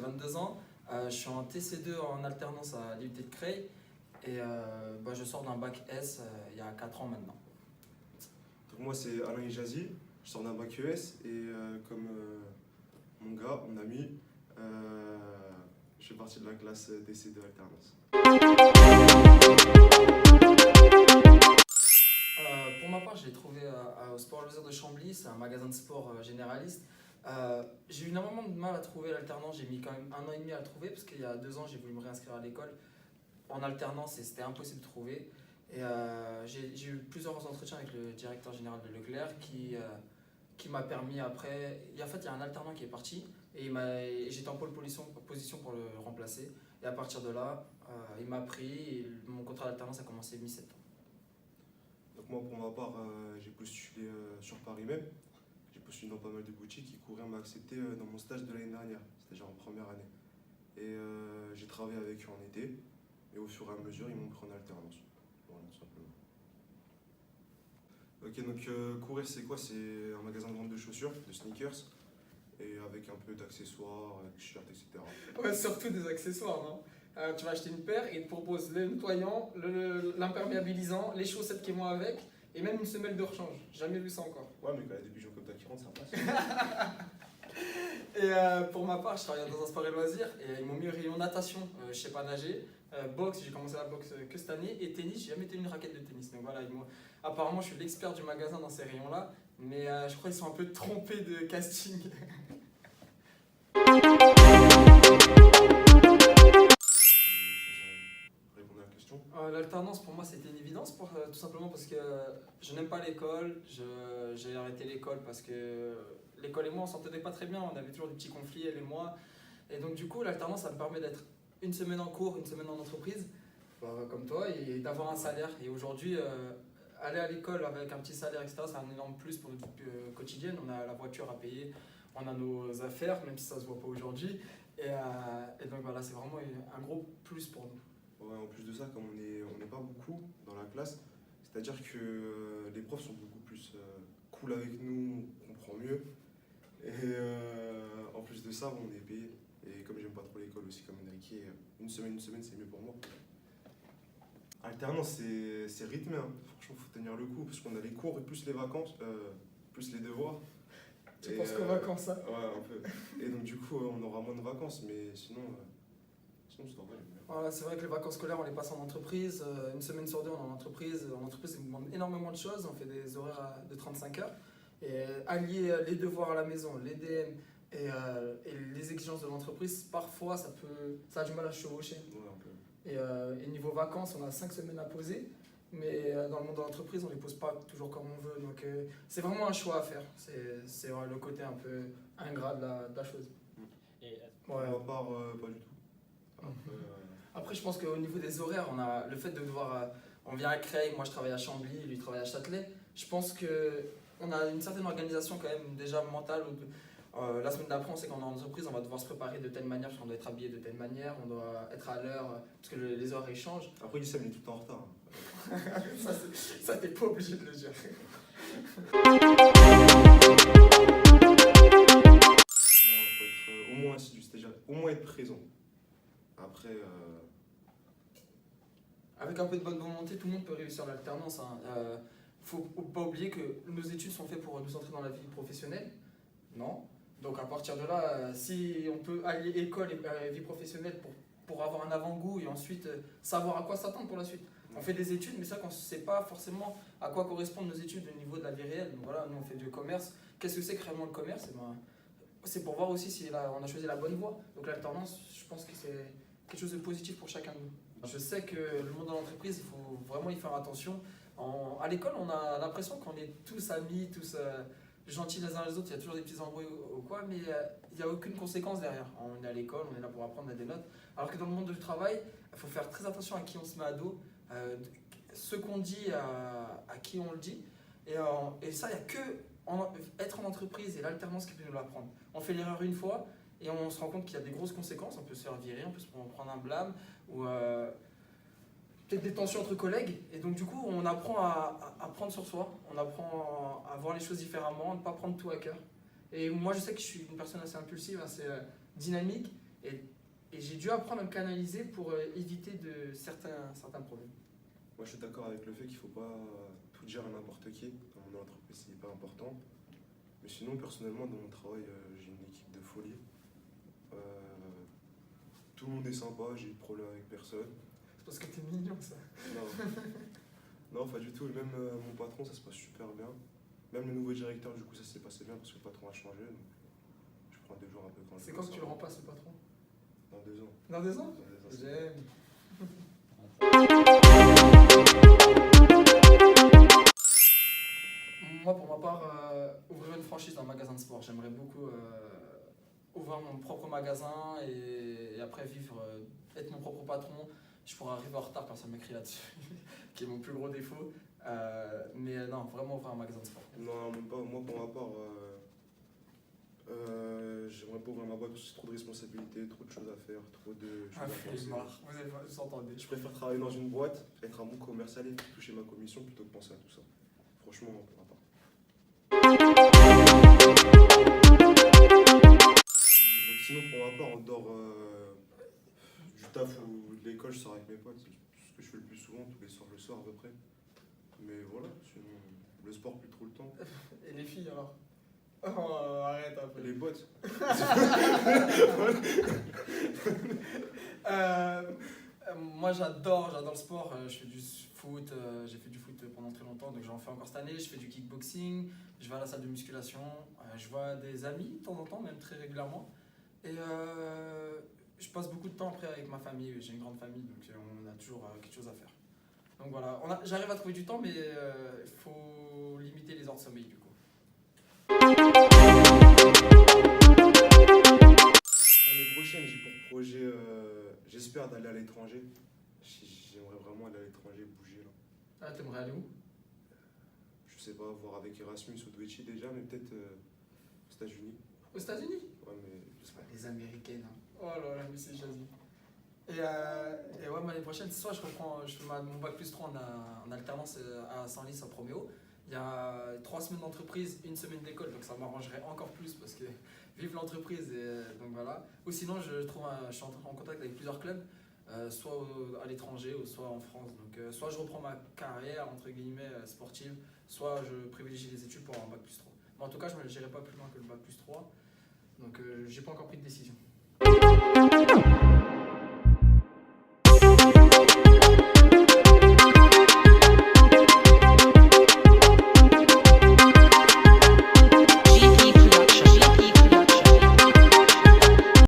22 ans. Je suis en TC2 en alternance à l'IUT de Creil et je sors d'un bac S il y a 4 ans maintenant. Donc moi c'est Alain Ijazi, je sors d'un bac ES et comme mon gars, mon ami, je fais partie de la classe TC2 alternance. Pour ma part, je l'ai trouvé au Sport Loisirs de Chambly, c'est un magasin de sport généraliste. J'ai eu énormément de mal à trouver l'alternance, j'ai mis quand même 1 an et demi à le trouver parce qu'il y a 2 ans j'ai voulu me réinscrire à l'école en alternance et c'était impossible de trouver. Et j'ai eu plusieurs entretiens avec le directeur général de Leclerc qui m'a permis après. En fait, il y a un alternant qui est parti et j'étais en pole position pour le remplacer. Et à partir de là, il m'a pris et mon contrat d'alternance a commencé mi-septembre. Donc moi pour ma part, j'ai postulé sur Paris même. J'ai postulé dans pas mal de boutiques. Courrier m'a accepté dans mon stage de l'année dernière, c'est-à-dire en première année. Et j'ai travaillé avec eux en été. Et au fur et à mesure, ils m'ont pris en alternance. Voilà, tout simplement. Ok, donc Courir, c'est quoi? C'est un magasin de vente de chaussures, de sneakers, et avec un peu d'accessoires, t-shirts, etc. Ouais, surtout des accessoires, non? Tu vas acheter une paire et ils te proposent le nettoyant, l'imperméabilisant, les chaussettes qui vont avec et même une semelle de rechange. Jamais vu ça encore. Ouais, mais quand il y a des bijoux comme ça qui rentrent, ça passe. Et pour ma part, je travaillais dans un sport et loisirs et ils m'ont mis au rayon natation. Je sais pas nager. Boxe, j'ai commencé la boxe que cette année. Et tennis, j'ai jamais tenu une raquette de tennis. Donc voilà, apparemment, je suis l'expert du magasin dans ces rayons-là. Mais je crois qu'ils sont un peu trompés de casting. Répondre à la question. L'alternance pour moi c'était une évidence tout simplement parce que je n'aime pas l'école, j'ai arrêté l'école parce que l'école et moi on s'entendait pas très bien, on avait toujours des petits conflits elle et moi et donc du coup l'alternance ça me permet d'être une semaine en cours, une semaine en entreprise comme toi et d'avoir un salaire et aujourd'hui aller à l'école avec un petit salaire etc c'est un énorme plus pour notre vie quotidienne, on a la voiture à payer, on a nos affaires même si ça se voit pas aujourd'hui et donc voilà c'est vraiment un gros plus pour nous. Ouais, en plus de ça, comme on n'est pas beaucoup dans la classe, c'est-à-dire que les profs sont beaucoup plus cool avec nous, on comprend mieux. Et en plus de ça, on est payé. Et comme j'aime pas trop l'école aussi, comme Enrique, une semaine, c'est mieux pour moi. Alternance, c'est rythmé, hein. Franchement, faut tenir le coup, parce qu'on a les cours et plus les vacances, plus les devoirs. Tu penses qu'aux vacances, hein? Ouais, un peu. Et donc du coup, on aura moins de vacances, mais sinon ça va, j'aime bien. Voilà, c'est vrai que les vacances scolaires, on les passe en entreprise. Une semaine sur deux, on est en entreprise. En entreprise, ils nous demandent énormément de choses. On fait des horaires de 35 heures. Et allier les devoirs à la maison, les DM et les exigences de l'entreprise, parfois, ça a du mal à se chevaucher. Ouais, un peu. Et niveau vacances, on a 5 semaines à poser. Mais dans le monde de l'entreprise, on ne les pose pas toujours comme on veut. Donc c'est vraiment un choix à faire. C'est le côté un peu ingrat de la chose. Pour ma part, pas du tout. Après, je pense qu'au niveau des horaires, on a le fait de devoir. On vient à Creil, moi je travaille à Chambly, lui il travaille à Châtelet. Je pense qu'on a une certaine organisation quand même déjà mentale. La semaine d'après, on sait qu'en entreprise, on va devoir se préparer de telle manière, parce qu'on doit être habillé de telle manière, on doit être à l'heure, parce que les horaires ils changent. Après, Issam, il est tout le temps en retard. Ça t'es pas obligé de le dire. Non, il faut être au moins assidu, c'est-à-dire au moins être présent. Après, Avec un peu de bonne volonté, tout le monde peut réussir l'alternance. Faut pas oublier que nos études sont faites pour nous entrer dans la vie professionnelle. Non. Donc à partir de là, si on peut allier école et vie professionnelle pour avoir un avant-goût et ensuite savoir à quoi s'attendre pour la suite. On fait des études, mais c'est vrai qu'on ne sait pas forcément à quoi correspondent nos études au niveau de la vie réelle. Donc voilà, nous on fait du commerce. Qu'est-ce que c'est que réellement le commerce? C'est pour voir aussi si on a choisi la bonne voie. Donc l'alternance, je pense que c'est quelque chose de positif pour chacun de nous. Je sais que le monde de l'entreprise, il faut vraiment y faire attention. À l'école, on a l'impression qu'on est tous amis, tous gentils les uns les autres. Il y a toujours des petits embrouilles ou quoi, mais il n'y a aucune conséquence derrière. On est à l'école, on est là pour apprendre, on a des notes. Alors que dans le monde du travail, il faut faire très attention à qui on se met à dos, ce qu'on dit, à qui on le dit. Et ça, il n'y a que être en entreprise et l'alternance qui peut nous l'apprendre. On fait l'erreur une fois et on se rend compte qu'il y a des grosses conséquences. On peut se faire virer, on peut se prendre un blâme ou peut-être des tensions entre collègues. Et donc du coup, on apprend à prendre sur soi, on apprend à voir les choses différemment, à ne pas prendre tout à cœur. Et moi, je sais que je suis une personne assez impulsive, assez dynamique. Et j'ai dû apprendre à me canaliser pour éviter de certains problèmes. Moi, je suis d'accord avec le fait qu'il ne faut pas tout dire à n'importe qui. Dans mon entreprise, c'est hyper important. Mais sinon, personnellement, dans mon travail, j'ai une équipe de folie. Euh, Tout le monde est sympa, j'ai eu de problème avec personne. C'est parce que t'es mignon, ça. Non, non, pas du tout. Et même mon patron, ça se passe super bien. Même le nouveau directeur, du coup, ça s'est passé bien parce que le patron a changé. Donc je prends 2 jours un peu quand je C'est veux, quand ça que tu le va. remplaces, le patron? Dans 2 ans. Dans 2 ans? Dans 2 ans, J'aime. Moi, pour ma part, ouvrir une franchise dans un magasin de sport. J'aimerais beaucoup ouvrir mon propre magasin et après vivre, être mon propre patron. Je pourrais arriver en retard, personne ne m'écrit là-dessus, qui est mon plus gros défaut. Mais non, vraiment ouvrir un magasin de sport. Non, même pas. Moi, pour ma part, j'aimerais pas ouvrir ma boîte parce que c'est trop de responsabilités, trop de choses à faire, trop de choses Ah, à penser. flemmard, vous entendez. Je préfère travailler dans une boîte, être un bon commercial et toucher ma commission plutôt que penser à tout ça. Franchement, pour ma part. Donc sinon, pour ma part, en dehors du taf ou de l'école, je sors avec mes potes. C'est ce que je fais le plus souvent, tous les soirs, le soir à peu près. Mais voilà, sinon, le sport, plus trop le temps. Et les filles alors? Oh, arrête un peu. Les potes. Moi j'adore le sport, je fais du foot, j'ai fait du foot pendant très longtemps, donc j'en fais encore cette année, je fais du kickboxing, je vais à la salle de musculation, je vois des amis de temps en temps, même très régulièrement. Et je passe beaucoup de temps après avec ma famille, j'ai une grande famille, donc on a toujours quelque chose à faire. Donc voilà, j'arrive à trouver du temps, mais il faut limiter les heures de sommeil du coup. L'année prochaine, j'ai pour projet, j'espère d'aller à l'étranger. J'aimerais vraiment aller à l'étranger, bouger là. Ah, t'aimerais aller où? Je sais pas, voir avec Erasmus ou Twitchy déjà, mais peut-être aux États-Unis. Aux États-Unis? Ouais, mais je sais pas. Les Américaines. Hein. Oh là là, mais c'est joli. Et ouais, l'année prochaine, ce soir, je fais mon bac plus 3 en alternance à Senlis, à Proméo. Il y a 3 semaines d'entreprise, 1 semaine d'école, donc ça m'arrangerait encore plus parce que vive l'entreprise. Donc voilà. Ou sinon, je suis en contact avec plusieurs clubs, soit à l'étranger ou soit en France. Donc soit je reprends ma carrière, entre guillemets, sportive, soit je privilégie les études pour avoir un bac plus 3. Mais en tout cas, je ne n'irai pas plus loin que le bac plus 3. Donc j'ai pas encore pris de décision.